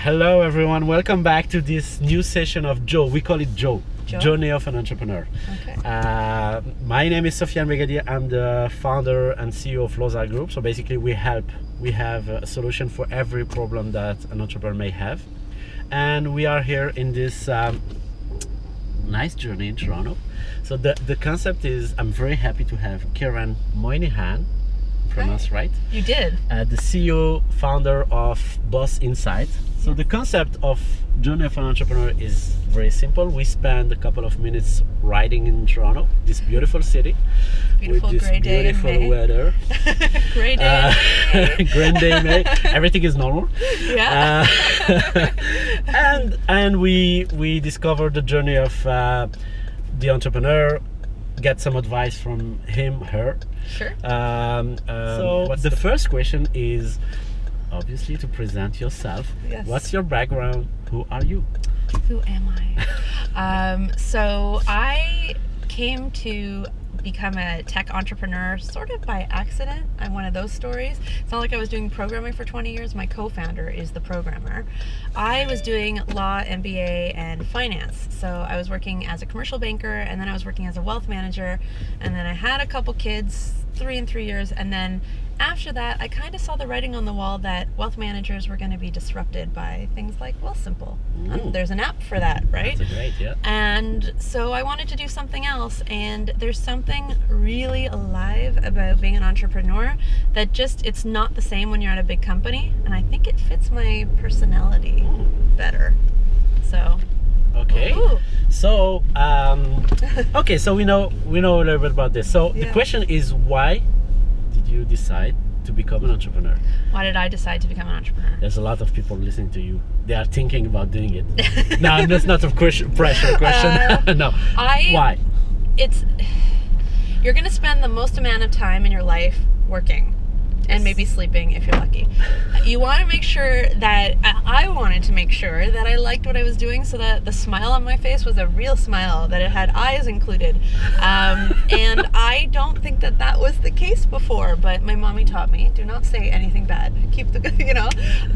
Hello everyone, welcome back to this new session of Joe. We call it Joe. Journey of an Entrepreneur. Okay. My name is Sofiane Begadier. I'm the founder and CEO of Lozard Group. So basically we have a solution for every problem that an entrepreneur may have. And we are here in this nice journey in Toronto. So the concept is, I'm very happy to have Kiran Moynihan from us, right? You did. The CEO, founder of Boss Insight. So the concept of Journey of an Entrepreneur is very simple. We spend a couple of minutes riding in Toronto, this beautiful city, Beautiful with this gray day beautiful in May. weather. Great day. Grand day in May. Everything is normal. Yeah. And we discover the journey of the entrepreneur, get some advice from him, her. Sure. So the first question is obviously to present yourself. Yes. What's your background? Who are you? Who am I? So I came to become a tech entrepreneur sort of by accident. I'm one of those stories. It's not like I was doing programming for 20 years. My co-founder is the programmer. I was doing law, MBA, and finance. So I was working as a commercial banker, and then I was working as a wealth manager, and then I had a couple kids, 3 and 3 years, and then after that, I kind of saw the writing on the wall that wealth managers were going to be disrupted by things like Wealthsimple. There's an app for that, right? That's great, yeah. And so I wanted to do something else, and there's something really alive about being an entrepreneur that just, it's not the same when you're at a big company, and I think it fits my personality better. So Okay. Ooh. So okay, so we know a little bit about this. So the Yeah. question is, why did you decide to become an entrepreneur? Why did I decide to become an entrepreneur? There's a lot of people listening to you. They are thinking about doing it. No, that's not a pressure question. No. Why? You're going to spend the most amount of time in your life working and maybe sleeping if you're lucky. You want to make sure that, I wanted to make sure that I liked what I was doing, so that the smile on my face was a real smile, that it had eyes included. And I don't think that was the case before, but my mommy taught me, do not say anything bad. Keep the,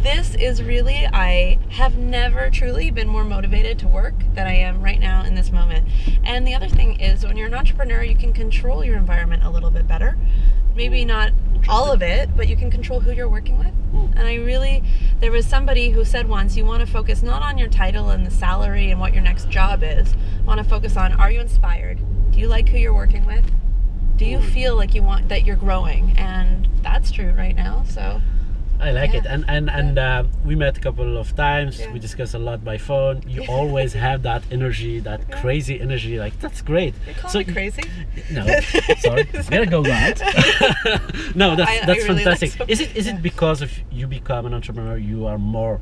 this is really, I have never truly been more motivated to work than I am right now in this moment. And the other thing is, when you're an entrepreneur, you can control your environment a little bit better. Maybe not all of it, but you can control who you're working with. And there was somebody who said once, you want to focus not on your title and the salary and what your next job is. You want to focus on, are you inspired? Do you like who you're working with? Do you feel like that you're growing? And that's true right now, so. I like it, and we met a couple of times. Yeah. We discussed a lot by phone. You always have that energy, that crazy energy. Like, that's great. You call me crazy? No, sorry, gotta go out. No, that's really fantastic. like Is it because of you become an entrepreneur, you are more,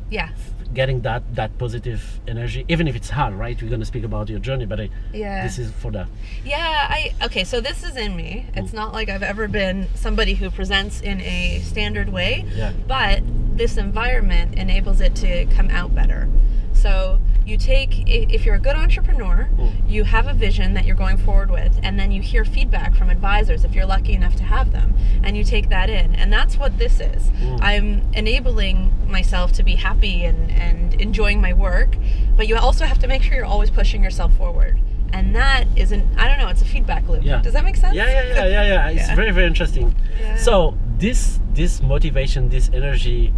Yeah. getting that positive energy, even if it's hard, right? We're gonna speak about your journey, but this is for that. Yeah, okay, so this is in me. It's not like I've ever been somebody who presents in a standard way, but this environment enables it to come out better. So if you're a good entrepreneur, you have a vision that you're going forward with, and then you hear feedback from advisors if you're lucky enough to have them, and you take that in. And that's what this is. I'm enabling myself to be happy and enjoying my work, but you also have to make sure you're always pushing yourself forward. And that isn't, I don't know, it's a feedback loop. Yeah. Does that make sense? Yeah. It's very, very interesting. Yeah. So this motivation, this energy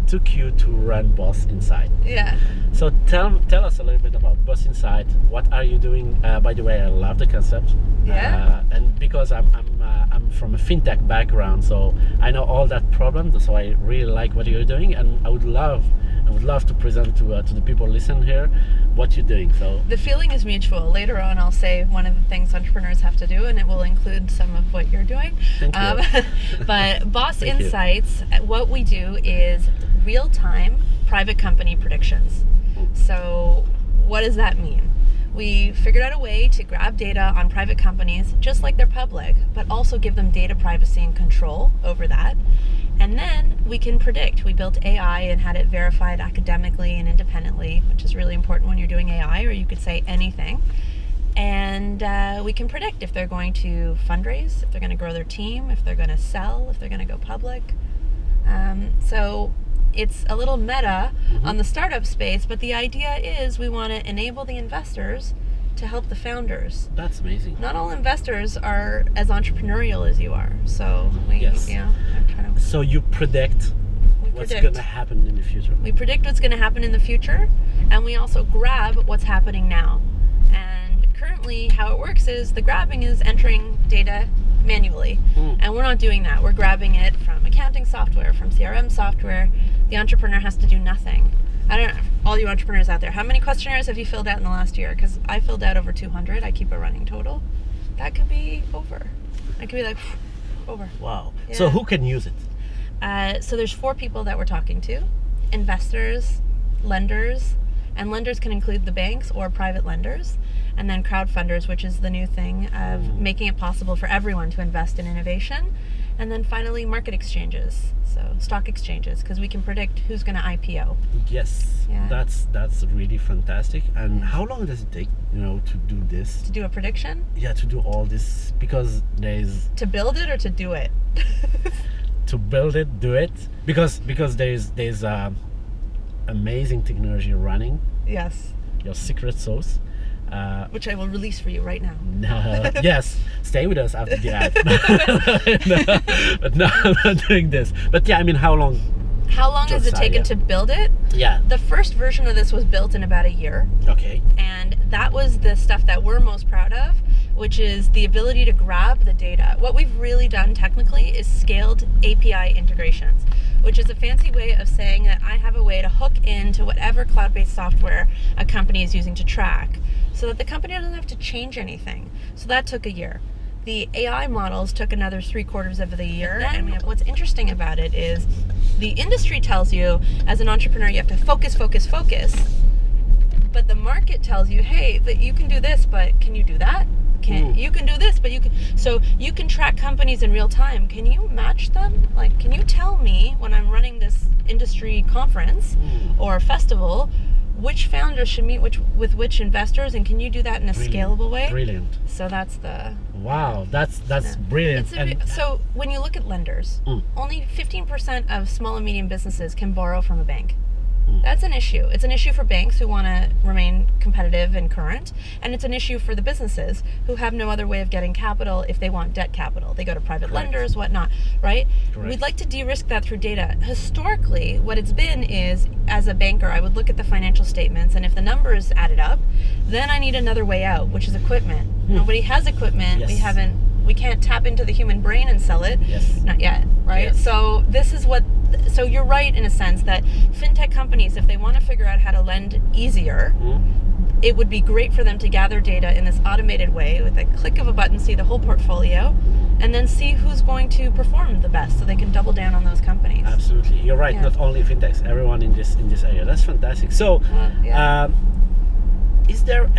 took you to run Boss Insight. Yeah. So tell us a little bit about Boss Insight. What are you doing? By the way, I love the concept. Yeah. And because I'm from a fintech background, so I know all that problem. So I really like what you're doing, and I would love to present to the people listening here what you're doing. So the feeling is mutual. Later on, I'll say one of the things entrepreneurs have to do, and it will include some of what you're doing. Thank you. But Boss Insights, what we do is real-time private company predictions. So what does that mean? We figured out a way to grab data on private companies just like they're public, but also give them data privacy and control over that. And then we can predict. We built AI and had it verified academically and independently, which is really important when you're doing AI, or you could say anything. And we can predict if they're going to fundraise, if they're going to grow their team, if they're going to sell, if they're going to go public. So it's a little meta on the startup space, but the idea is we want to enable the investors to help the founders. That's amazing. Not all investors are as entrepreneurial as you are, so So you predict what's going to happen in the future. We predict what's going to happen in the future, and we also grab what's happening now. And currently, how it works is the grabbing is entering data manually, and we're not doing that. We're grabbing it from accounting software, from CRM software. The entrepreneur has to do nothing. I don't know, all you entrepreneurs out there, how many questionnaires have you filled out in the last year? Because I filled out over 200. I keep a running total. That could be over. It could be like over. Wow. Yeah. So who can use it? So there's 4 people that we're talking to: investors, lenders, and lenders can include the banks or private lenders, and then crowdfunders, which is the new thing of making it possible for everyone to invest in innovation, and then finally market exchanges, so stock exchanges, because we can predict who's going to IPO. Yes, Yeah. that's really fantastic. And how long does it take, to do this? To do a prediction? Yeah, to do all this, because there's To build it or to do it? to build it, do it, because there's amazing technology running. Yes. Your secret sauce. Which I will release for you right now. Yes, stay with us after the ad. But no, I'm not doing this. But yeah, I mean, how long? How long has it taken to build it? Yeah. The first version of this was built in about a year. Okay. And that was the stuff that we're most proud of, which is the ability to grab the data. What we've really done technically is scaled API integrations, which is a fancy way of saying that I have a way to hook into whatever cloud-based software a company is using to track, so that the company doesn't have to change anything. So that took a year. The AI models took another 3/4 of the year. And what's interesting about it is the industry tells you, as an entrepreneur, you have to focus. But the market tells you, hey, that you can do this, but can you do that? You can do this, but you can. So you can track companies in real time. Can you match them? Like, can you tell me when I'm running this industry conference or festival, which founders should meet with which investors, and can you do that in a scalable way? Brilliant. So that's the... Wow, that's brilliant. So when you look at lenders, only 15% of small and medium businesses can borrow from a bank. That's an issue. It's an issue for banks who want to remain competitive and current, and it's an issue for the businesses who have no other way of getting capital if they want debt capital. They go to private lenders, whatnot, right? Correct. We'd like to de-risk that through data. Historically, what it's been is, as a banker, I would look at the financial statements, and if the numbers added up, then I need another way out, which is equipment. Nobody has equipment. Yes. We can't tap into the human brain and sell it. Yes. Not yet, right? Yes. So this is so you're right in a sense that fintech companies, if they want to figure out how to lend easier, it would be great for them to gather data in this automated way with a click of a button, see the whole portfolio, and then see who's going to perform the best so they can double down on those companies. Absolutely. You're right. Yeah. Not only fintechs, everyone in this area. That's fantastic. So, is there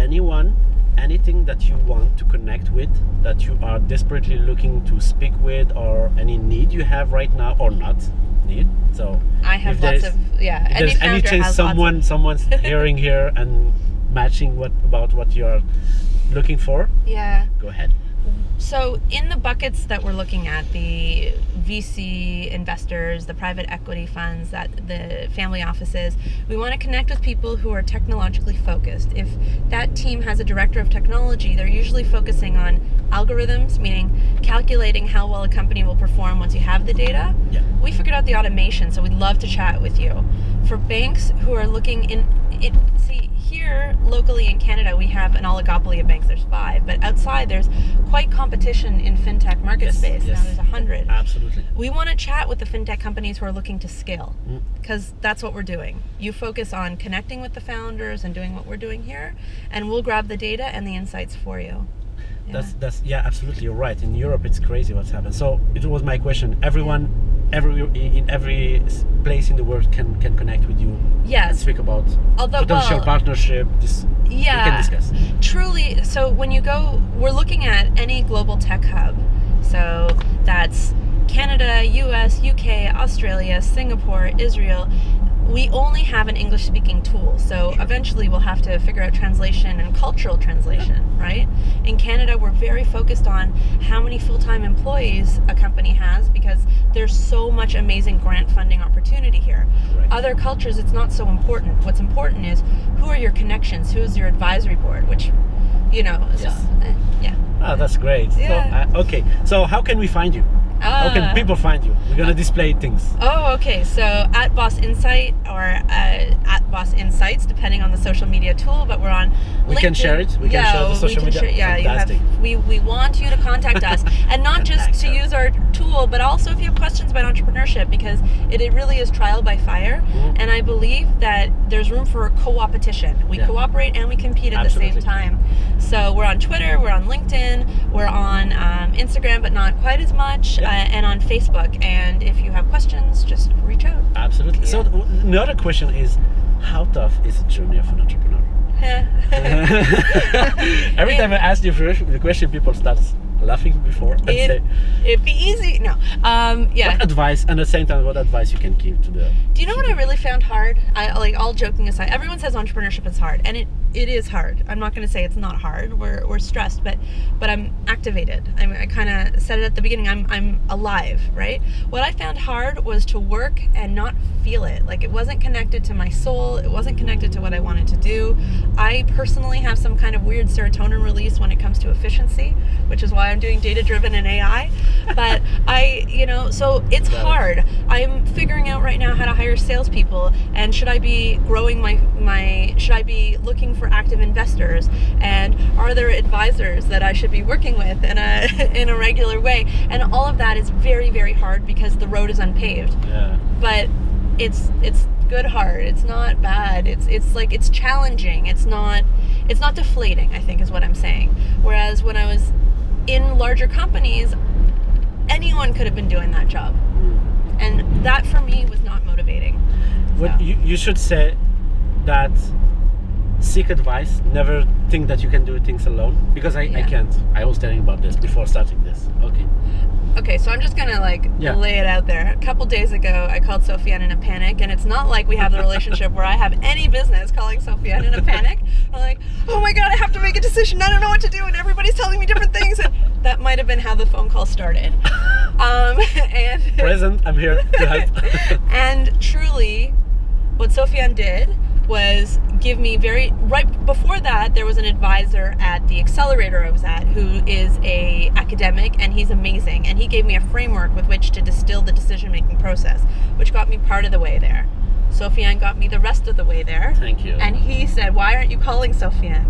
anything that you want to connect with, that you are desperately looking to speak with, or any need you have right now, or not need? So I have lots of If there's any chance someone's hearing here and matching about what you are looking for, go ahead. So in the buckets that we're looking at, the VC investors, the private equity funds, the family offices, we want to connect with people who are technologically focused. If that team has a director of technology, they're usually focusing on algorithms, meaning calculating how well a company will perform once you have the data. Yeah. We figured out the automation, so we'd love to chat with you. For banks who are looking see, here locally in Canada, we have an oligopoly of banks. There's 5, but outside there's quite competition in fintech market space. Yes. Now there's 100. Absolutely. We want to chat with the fintech companies who are looking to scale, because that's what we're doing. You focus on connecting with the founders and doing what we're doing here, and we'll grab the data and the insights for you. That's absolutely, you're right. In Europe, it's crazy what's happened. So it was my question. In every place in the world can connect with you. Yes. And speak about potential partnership. We can discuss. Truly. So when you go, we're looking at any global tech hub. So that's Canada, US, UK, Australia, Singapore, Israel. we only have an English-speaking tool, so eventually we'll have to figure out translation and cultural translation, right? In Canada, we're very focused on how many full-time employees a company has because there's so much amazing grant funding opportunity here. Right. Other cultures, it's not so important. What's important is who are your connections, who's your advisory board, which, you know, is just, yeah. Oh, that's great. Yeah. So, okay, so how can we find you? How can people find you? We're going to display things. Oh, okay. So at Boss Insight or at Boss Insights, depending on the social media tool, but we're on LinkedIn. We can share it? We can share the social media? Fantastic. We want you to contact us. And not just to use our tool, but also if you have questions about entrepreneurship, because it really is trial by fire. Mm-hmm. And I believe that there's room for co-opetition. We cooperate and we compete at the same time. So we're on Twitter, we're on LinkedIn, we're on Instagram, but not quite as much. And on Facebook, and if you have questions, just reach out. Absolutely. So another question is, how tough is the journey of an entrepreneur? Every time I ask you the question, people start laughing before and say, it'd be easy. No. What advice, and at the same time, what advice you can give to the... Do you know what I really found hard? All joking aside, everyone says entrepreneurship is hard, and it is hard. I'm not going to say it's not hard. We're stressed, but I'm activated. I kind of said it at the beginning. I'm alive, right? What I found hard was to work and not feel it. Like, it wasn't connected to my soul. It wasn't connected to what I wanted to do. I personally have some kind of weird serotonin release when it comes to efficiency, which is why I'm doing data-driven and AI. But so it's hard. I'm figuring out right now how to hire salespeople, and should I be growing should I be looking for active investors, and are there advisors that I should be working with in a regular way? And all of that is very, very hard because the road is unpaved. Yeah. But it's good hard. It's not bad. It's challenging. It's not deflating, I think is what I'm saying. Whereas when I was in larger companies, anyone could have been doing that job. And that for me was not motivating. What you should say that seek advice, never think that you can do things alone, because I can't. I was telling about this before starting this. Okay, so I'm just gonna lay it out there. A couple days ago, I called Sofiane in a panic, and it's not like we have the relationship where I have any business calling Sofiane in a panic. I'm like, oh my god, I have to make a decision. I don't know what to do, and everybody's telling me different things. And that might have been how the phone call started. And present, I'm here to help. And truly, what Sofiane did was give me right before that, there was an advisor at the accelerator I was at who is a academic, and he's amazing, and he gave me a framework with which to distill the decision-making process, which got me part of the way there. Sofiane got me the rest of the way there. Thank you. And he said, why aren't you calling Sofiane?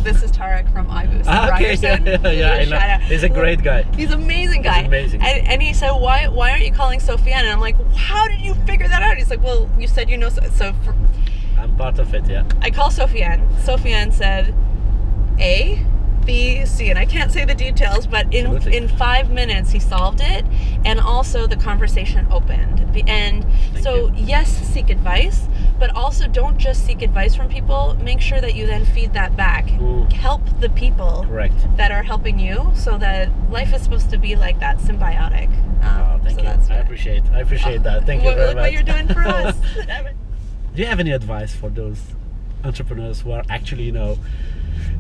This is Tarek from iBoost. Okay, I know. He's a great guy. He's an amazing guy. He's amazing. And he said, why aren't you calling Sofiane? And I'm like, how did you figure that out? He's like, well, you said you know so I'm part of it, yeah. I call Sofiane. Sofiane said A, B, C, and I can't say the details, but in 5 minutes he solved it, and also the conversation opened. And yes, seek advice, but also don't just seek advice from people. Make sure that you then feed that back. Help the people that are helping you, so that life is supposed to be like that, symbiotic. Thank you. I appreciate that. Thank you very much. What you're doing for us. Do you have any advice for those entrepreneurs who are actually,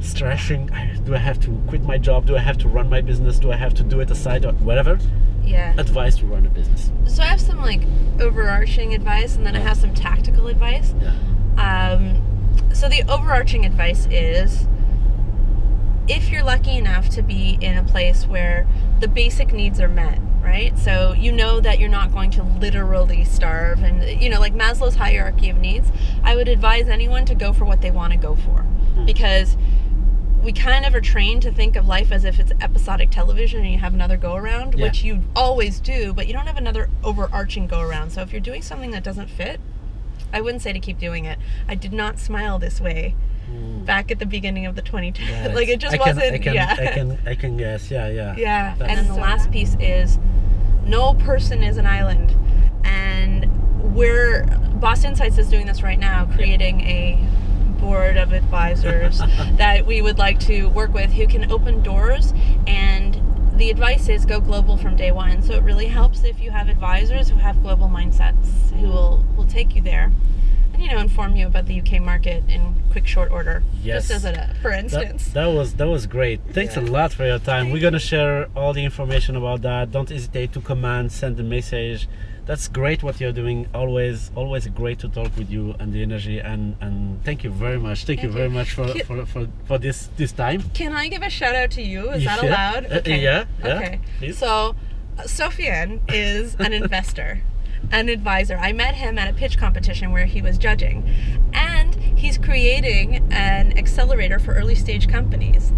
stressing? Do I have to quit my job? Do I have to run my business? Do I have to do it aside or whatever? Yeah. Advice to run a business. So I have some overarching advice, and then I have some tactical advice. Yeah. So the overarching advice is, if you're lucky enough to be in a place where the basic needs are met, right? So you know that you're not going to literally starve, and like Maslow's hierarchy of needs, I would advise anyone to go for what they want to go for, because we kind of are trained to think of life as if it's episodic television and you have another go around, which you always do, but you don't have another overarching go around. So if you're doing something that doesn't fit, I wouldn't say to keep doing it. I did not smile this way back at the beginning of the 2010s. Yeah, it just wasn't. I can guess. Yeah. Yeah. And then the last piece is, no person is an island, and Boss Insights is doing this right now, creating a board of advisors that we would like to work with, who can open doors, and the advice is go global from day one. So it really helps if you have advisors who have global mindsets who will take you there and, inform you about the UK market in quick, short order. Yes. Just as for instance. That was great. Thanks a lot for your time. We're gonna share all the information about that. Don't hesitate to comment, send a message. That's great what you're doing. Always great to talk with you and the energy, and thank you very much. Thank you very much for this time. Can I give a shout out to you? Is that allowed? Okay. Yeah. Okay. Please. So Sofiane is an investor, an advisor. I met him at a pitch competition where he was judging, and he's creating an accelerator for early stage companies.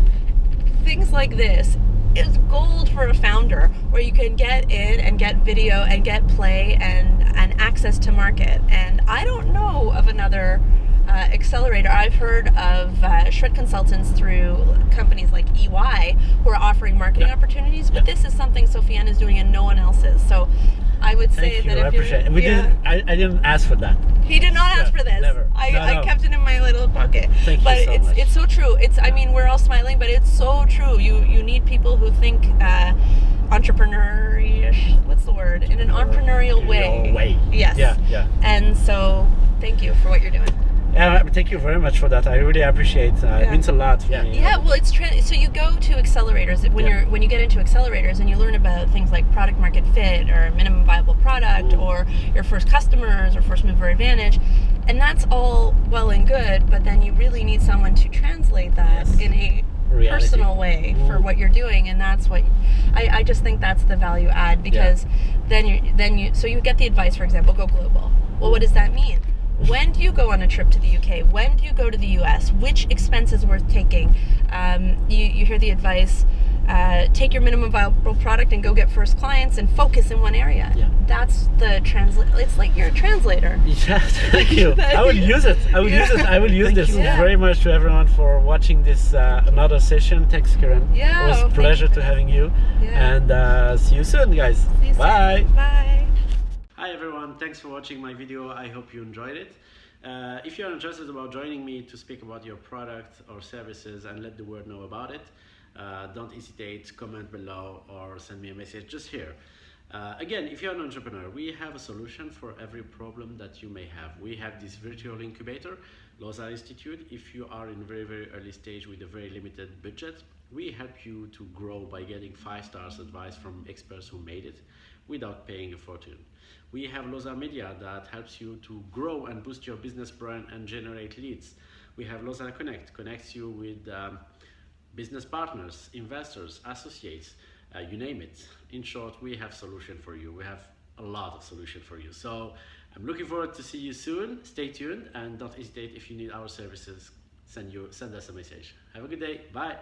Things like this is gold for a founder, where you can get in and get video and get play and access to market. And I don't know of another accelerator. I've heard of Shred Consultants through companies like EY who are offering marketing opportunities, but this is something Sofiane is doing and no one else is. So I would say Thank you. that if I appreciate it. I didn't ask for that. He did not ask for this. Never. I kept it in my little pocket. Thank you so much. It's so true. I mean, we're all smiling, but it's so true. You need people who think entrepreneurish. What's the word? In an entrepreneurial way. Yes. Yeah. And so, thank you for what you're doing. Yeah, thank you very much for that. I really appreciate it. It means a lot for me. Yeah, well, so you go to accelerators when you get into accelerators and you learn about things like product market fit or minimum viable product or your first customers or first mover advantage, and that's all well and good. But then you really need someone to translate that in a personal way for what you're doing, and that's what I just think that's the value add, because then you get the advice, for example, go global. Well, what does that mean? When do you go on a trip to the UK? When do you go to the US? Which expense is worth taking? You hear the advice, take your minimum viable product and go get first clients and focus in one area. Yeah. That's the it's like you're a translator. Yeah, thank you. I will use it. I will use this very much to everyone for watching this another session. Thanks, Karen. Yeah, it was a pleasure to having you. Yeah. And see you soon, guys. See you Bye. Soon. Bye. Hi everyone, thanks for watching my video. I hope you enjoyed it. If you are interested about joining me to speak about your product or services and let the world know about it, don't hesitate, comment below or send me a message just here. Again, if you're an entrepreneur, we have a solution for every problem that you may have. We have this virtual incubator, Lozard Institute. If you are in very early stage with a very limited budget, we help you to grow by getting 5 stars advice from experts who made it without paying a fortune. We have Lozard Media that helps you to grow and boost your business brand and generate leads. We have Lozard Connect, connects you with business partners, investors, associates, you name it. In short, we have solution for you. We have a lot of solution for you. So I'm looking forward to see you soon. Stay tuned and don't hesitate if you need our services. Send us a message. Have a good day. Bye.